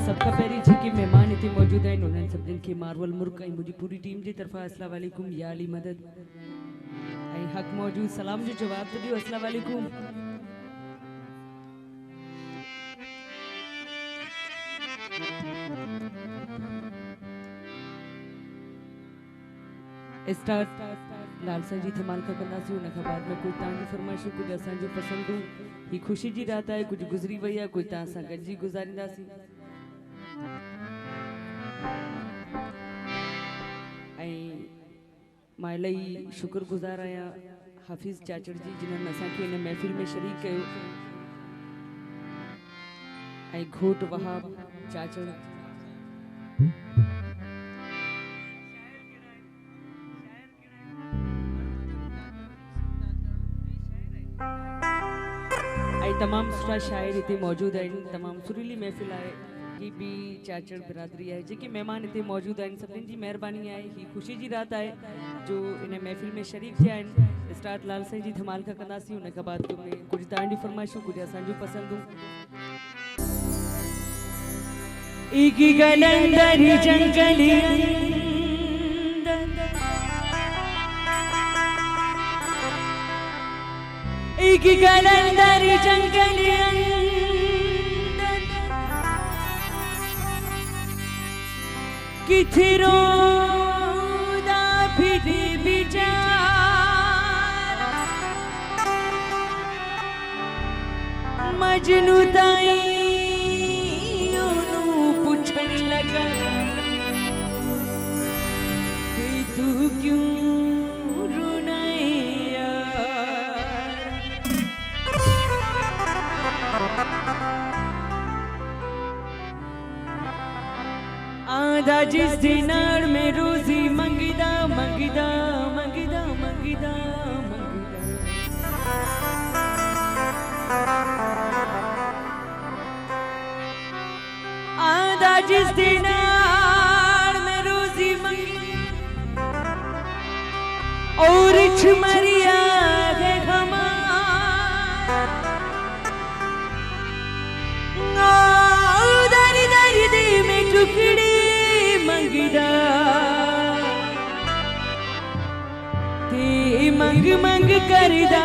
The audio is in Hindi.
सबका पहिरीं जेके महिमान हिते मौजूद आहिनि उन्हनि सभिनीनि खे मार्वल मुल्क ऐं मुंहिंजी पूरी टीम जी तरफ़ां अस्सलाम वालेकुम या अली मदद ऐं हक़ मौजूद सलाम जो जवाब ॾियो अस्सलाम वालेकुम। स्टार्ट लालसा जी धमाल का कंदासीं उन खां बाद में कोई तव्हांजी फरमाइशूं कुझु असांजूं पसंदूं ही ख़ुशी जी रात आहे कुझु गुज़री वई आहे कोई तव्हां सां गॾिजी गुज़ारींदासीं ऐं मां इलाही शुक्रगुज़ार आहियां हाफ़िज़ चाचड़ जी जिन्हनि असांखे हिन महफ़िल में शरीक कयो ऐं घोट वहाब चाचड़ तमाम सुठा शायर इतने मौजूद हैं तमाम सुरीली महफिल है ये भी चाचड़ बिरादरी है जेके मेहमान इतने मौजूद हैं सभी की मेहरबानी है ही खुशी की रात है जो इन महफिल में शरीक थिया आहिनि। स्टार्ट लाल साईं जी धमाल का कंदासीं उन खां बाद में कुछ तव्हांजी फरमाइशूं कुछ असांजूं पसंदूं इकी गलंदरी जंगली एक गलंदर जंगली किथरो दा फिर विचार मजनू ताई ओनू पुछण लगा कि तू क्यों आधा जिस दिनार में रोजी मंगिदा मंगिदा मंगिदा मंगिदा मंगिदा आधा जिस दिनार में रोजी मंगिदा और छमरिया है घमा दरी दरी दे में टुकड़ी ते मंग मंग करदा